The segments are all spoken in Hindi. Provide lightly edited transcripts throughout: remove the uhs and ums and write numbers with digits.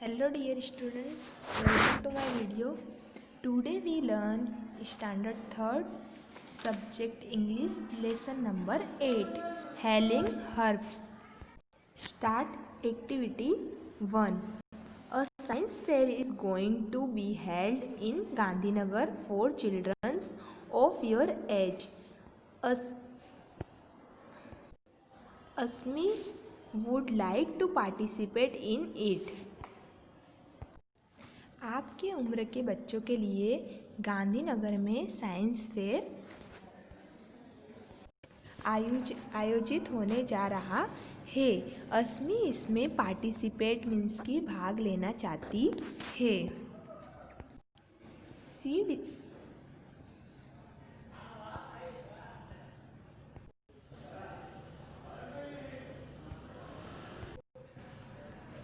Hello dear students, welcome to my video. Today we learn standard 3rd subject English lesson number 8 Hailing Herbs. Start activity 1. A science fair is going to be held in Gandhinagar for children of your age. Asmi would like to participate in it. आपकी उम्र के बच्चों के लिए गांधीनगर में साइंस फेयर आयोजित होने जा रहा है। अस्मी इसमें पार्टिसिपेट मीन्स की भाग लेना चाहती है।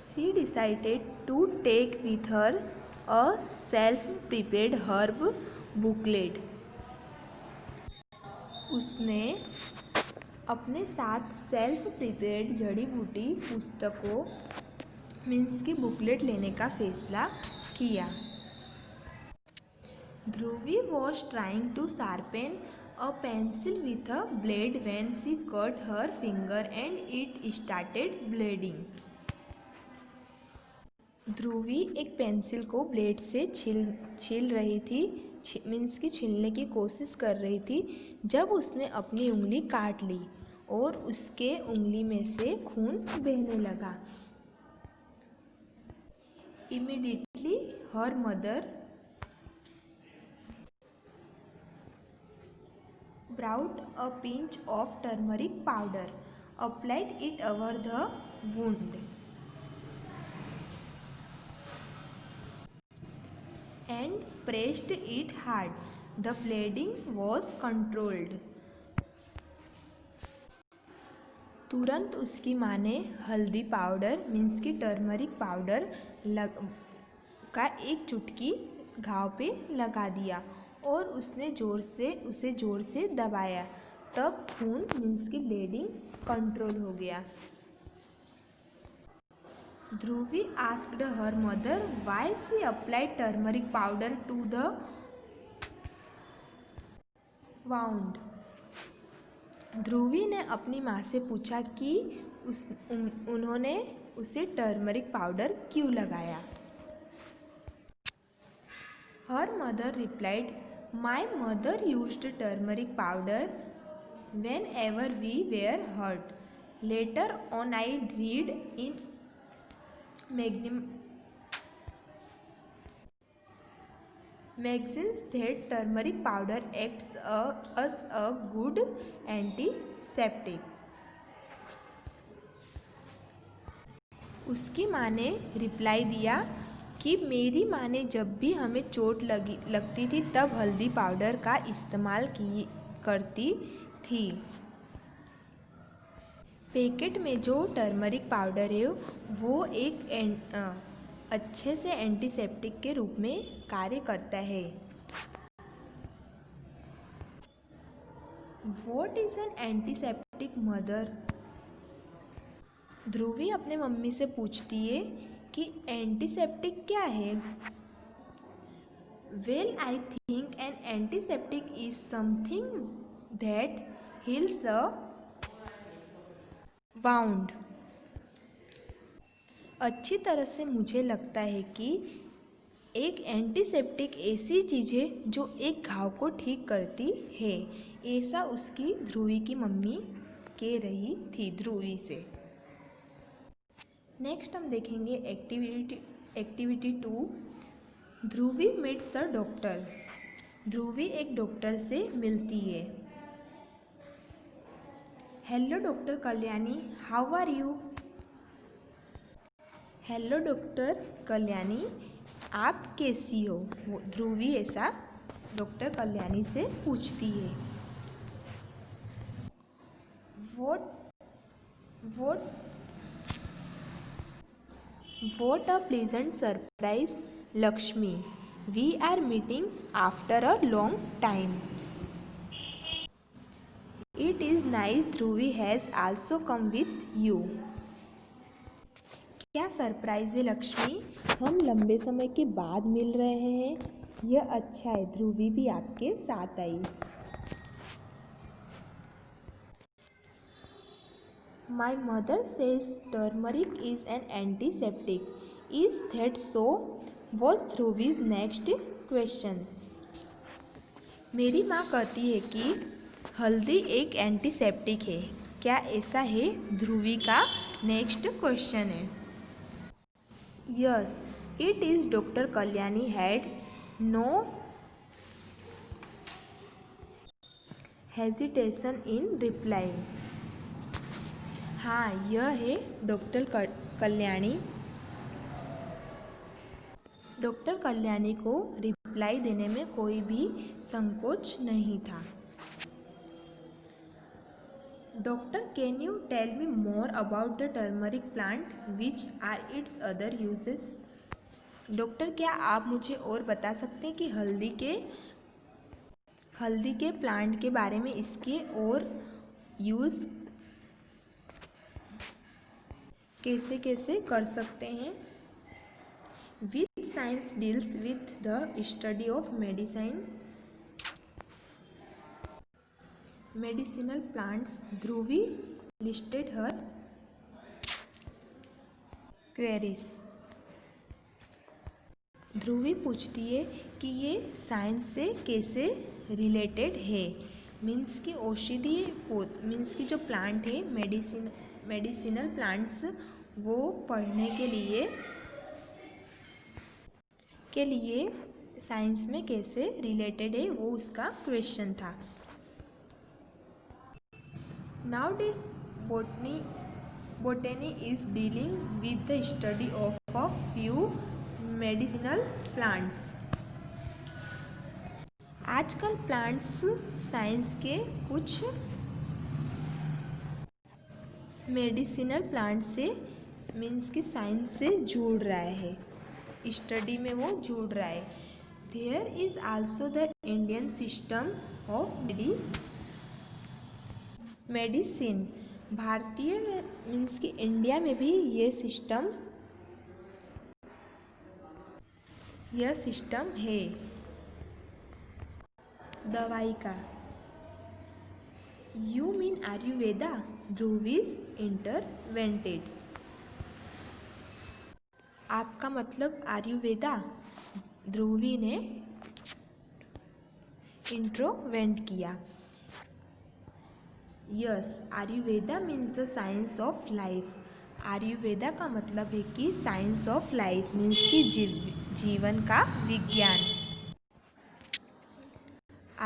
She decided to take with her a self-prepared herb booklet. उसने अपने साथ सेल्फ प्रिपेयर्ड जड़ी बूटी पुस्तकों मीन्स की बुकलेट लेने का फैसला किया। ध्रुवी was trying to sharpen a pencil with a blade when she cut her finger and it started bleeding. ध्रुवी एक पेंसिल को ब्लेड से छील रही थी मीन्स की छीलने की कोशिश कर रही थी जब उसने अपनी उंगली काट ली और उसके उंगली में से खून बहने लगा। Immediately her mother brought a pinch of turmeric powder, applied it over the wound, and pressed it hard. The bleeding was controlled. तुरंत उसकी माँ ने हल्दी पाउडर मीन्स की टर्मरिक पाउडर का एक चुटकी घाव पे लगा दिया और उसने उसे ज़ोर से दबाया। तब खून मीन्स की ब्लीडिंग कंट्रोल हो गया। Dhruvi asked her mother why she applied turmeric powder to the wound. Dhruvi ने अपनी माँ से पूछा कि उन्होंने उसे टर्मरिक पाउडर क्यों लगाया। Her mother replied my mother used turmeric powder whenever we were hurt. Later on I read in magazines that turmeric powder acts as a good antiseptic. उसकी माँ ने रिप्लाई दिया कि मेरी माँ ने जब भी हमें चोट लगती थी तब हल्दी पाउडर का इस्तेमाल करती थी। पैकेट में जो टर्मरिक पाउडर है वो एक अच्छे से एंटीसेप्टिक के रूप में कार्य करता है। What is an antiseptic mother? ध्रुवी अपने मम्मी से पूछती है कि एंटीसेप्टिक क्या है। Well, I think an antiseptic is something that heals a wound. अच्छी तरह से मुझे लगता है कि एक एंटीसेप्टिक ऐसी चीज़ है जो एक घाव को ठीक करती है। ऐसा उसकी ध्रुवी की मम्मी कह रही थी ध्रुवी से। नेक्स्ट हम देखेंगे activity 2 Dhruvi meets a doctor. Dhruvi एक डॉक्टर से मिलती है। Hello doctor Kalyani, how are you? Hello doctor Kalyani, आप कैसी हो? ध्रुवी ऐसा डॉक्टर कल्याणी से पूछती है। What a pleasant surprise, Lakshmi. We are meeting after a long time. It is nice Dhruvi has also come with you. क्या सरप्राइज है लक्ष्मी, हम लंबे समय के बाद मिल रहे हैं। यह अच्छा है, ध्रुवी भी आपके साथ आई। My mother says turmeric is an antiseptic. Is that so? Was Dhruvi's next question. मेरी माँ कहती है कि हल्दी एक एंटीसेप्टिक है। क्या ऐसा है? ध्रुवी का नेक्स्ट क्वेश्चन है। Yes, it is. Doctor Kalyani had no hesitation in replying. हाँ, यह है डॉक्टर कल्याणी। डॉक्टर कल्याणी को रिप्लाई देने में कोई भी संकोच नहीं था। Doctor, can you tell me more about the turmeric plant, which are its other uses. Doctor, क्या आप मुझे और बता सकते हैं कि हल्दी के प्लांट के बारे में, इसके और यूज़ कैसे कैसे कर सकते हैं। Which science deals with the study of medicinal plants. Dhruvi listed her queries. Dhruvi पूछती है कि ये साइंस से कैसे रिलेटेड है। मीन्स की औषधीय मीन्स की जो प्लांट है, मेडिसिनल प्लांट्स, वो पढ़ने के लिए साइंस में कैसे रिलेटेड है, वो उसका क्वेश्चन था। Nowadays botany is dealing with the study of a few medicinal plants. आजकल प्लांट्स साइंस के कुछ मेडिसिनल प्लांट से मीन्स की साइंस से जुड़ रहा है, स्टडी में वो जुड़ रहा है। There is also the Indian system of medicine. भारतीय मीन्स की इंडिया में भी ये सिस्टम है दवाई का। You mean Ayurveda? Dhruvi's intervented. आपका मतलब आयुर्वेदा? ध्रुवी ने इंट्रोवेंट किया। Yes, Ayurveda means the science of life. Ayurveda का मतलब है कि साइंस ऑफ लाइफ मीन्स कि जीवन का विज्ञान।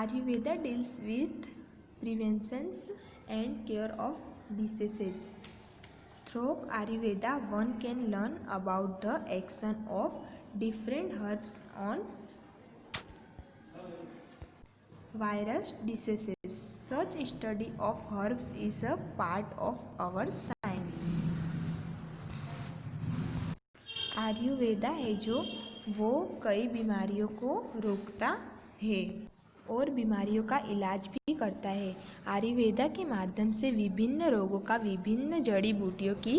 Ayurveda deals with preventions and care of diseases. Through Ayurveda one can learn about the action of different herbs on virus diseases. Such study of herbs is a part of our science. Ayurveda है जो वो कई बीमारियों को रोकता है और बीमारियों का इलाज भी करता है। आयुर्वेदा के माध्यम से विभिन्न रोगों का विभिन्न जड़ी बूटियों की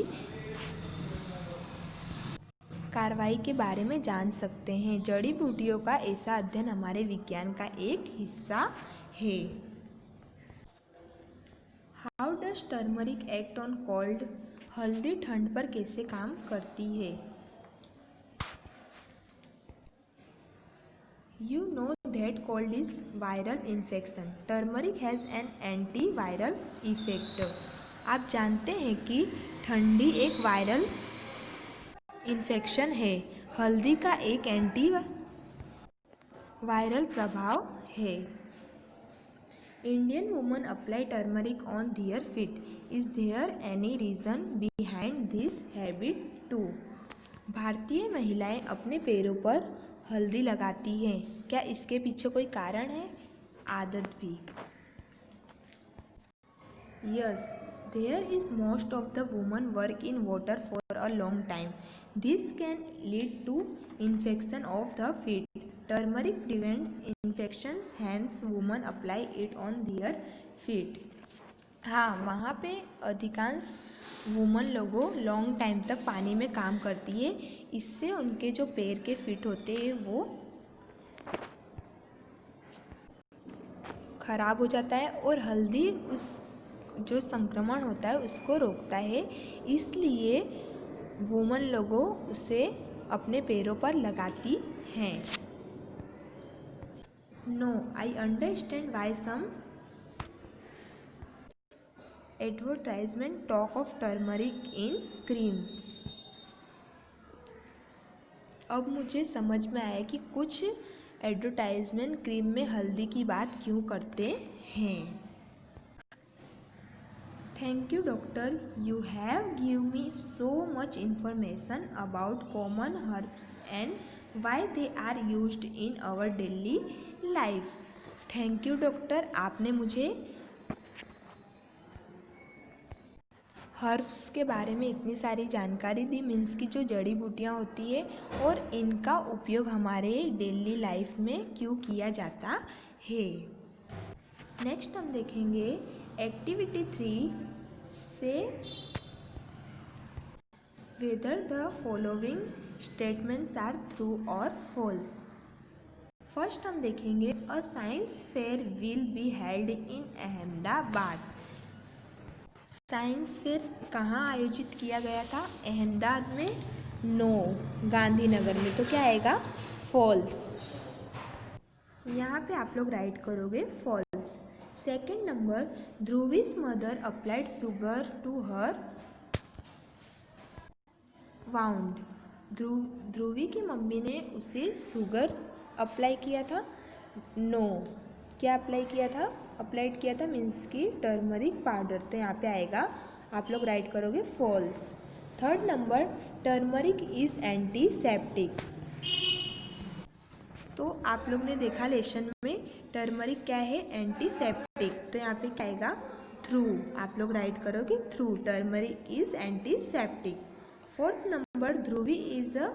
कार्रवाई के बारे में जान सकते हैं। जड़ी बूटियों का ऐसा अध्ययन हमारे विज्ञान का एक हिस्सा है। How does turmeric act on cold? हल्दी ठंड पर कैसे काम करती है? You know that cold is viral infection. Turmeric has an anti viral effect. आप जानते हैं कि ठंडी एक वायरल इन्फेक्शन है। हल्दी का एक एंटी वायरल प्रभाव है। Indian women apply turmeric on their feet. Is there any reason behind this habit too? भारतीय महिलाएं अपने पैरों पर हल्दी लगाती हैं। क्या इसके पीछे कोई कारण है? आदत भी। Yes, there is most of the women work in water for a long time. This can lead to infection of the feet. Turmeric prevents infections, hence women apply it on their feet. हाँ, वहाँ पे अधिकांश वुमन लोगों लॉन्ग टाइम तक पानी में काम करती है, इससे उनके जो पैर के फीट होते हैं वो खराब हो जाता है और हल्दी उस जो संक्रमण होता है उसको रोकता है, इसलिए वुमन लोगों उसे अपने पैरों पर लगाती हैं। No I understand why some advertisement talk of turmeric in cream. अब मुझे समझ में आया कि कुछ एडवर्टाइजमेंट क्रीम में हल्दी की बात क्यों करते हैं। Thank you doctor, you have given me so much information about common herbs and why they are used in our daily life. Thank you doctor, आपने मुझे हर्ब्स के बारे में इतनी सारी जानकारी दी, मीन्स की जो जड़ी बूटियाँ होती है और इनका उपयोग हमारे डेली लाइफ में क्यों किया जाता है। नेक्स्ट हम देखेंगे एक्टिविटी 3 से whether the following statements are true और फॉल्स। फर्स्ट हम देखेंगे a science fair will be held in Ahmedabad. Science fair कहाँ आयोजित किया गया था? अहमदाबाद में? नो, गांधीनगर में। तो क्या आएगा? फॉल्स। यहाँ पे आप लोग राइट करोगे false. Second number, Dhruvi's mother applied sugar to her wound. Dhruvi की मम्मी ने उसे शुगर अप्लाई किया था? नो, क्या अप्लाई किया था? अप्लाइड किया था मीन्स की टर्मरिक पाउडर। तो यहाँ पे आएगा, आप लोग राइट करोगे false. Third number, turmeric is antiseptic. तो आप लोग ने देखा लेसन में टर्मरिक क्या है? एंटीसेप्टिक। तो यहाँ पे क्या आएगा? थ्रू। आप लोग राइट करोगे true, turmeric is antiseptic. Fourth number, Dhruvi is a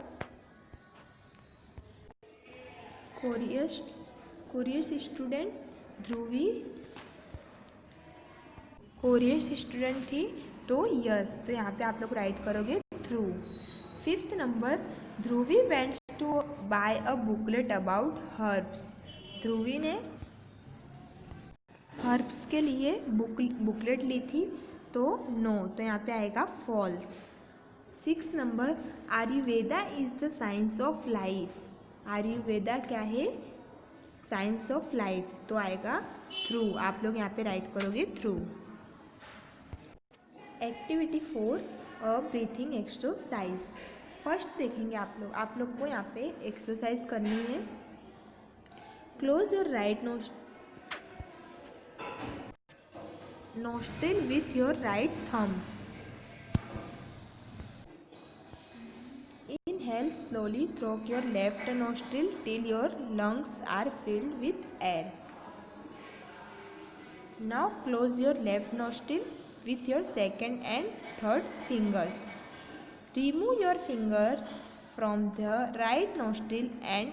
curious student. Dhruvi curious student थी, तो यस। तो यहाँ पे आप लोग राइट करोगे true. Fifth number, Dhruvi wants to buy a booklet about herbs. Dhruvi ने हर्ब्स के लिए बुकलेट ली थी, तो नो। तो यहाँ पे आएगा false. Six number, Ayurveda is the science of life. Ayurveda क्या है? Science of life. तो आएगा थ्रू। आप लोग यहाँ पे राइट करोगे true. Activity 4, a breathing exercise. First देखेंगे आप लोग को यहाँ पे एक्सरसाइज करनी है। Close your right nostril with your right thumb. Inhale slowly through your left nostril till your lungs are filled with air. Now close your left nostril with your second and third fingers. Remove your fingers from the right nostril and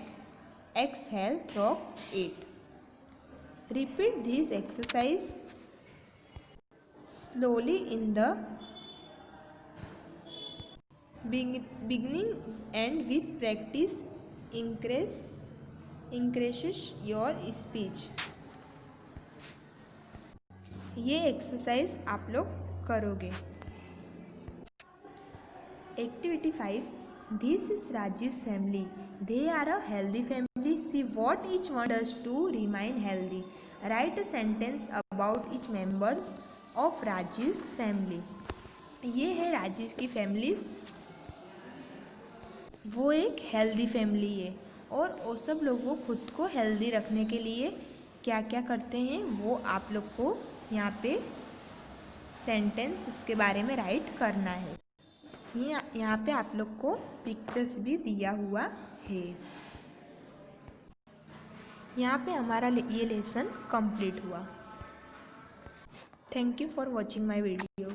exhale through it. Repeat this exercise slowly in the beginning, and with practice increases your speech. ये एक्सरसाइज आप लोग करोगे। Activity 5, this is Rajeev's family, they are a healthy family, see what each one does to remain healthy, write a sentence about each member of Rajeev's family. ये है राजीव की फैमिली, वो एक हेल्दी फैमिली है और वो सब लोग वो खुद को हेल्दी रखने के लिए क्या क्या करते हैं वो आप लोग को यहाँ पे सेंटेंस उसके बारे में राइट करना है। यहाँ पे आप लोग को पिक्चर्स भी दिया हुआ है। यहाँ पे हमारा ये लेसन कंप्लीट हुआ। Thank you for watching my video.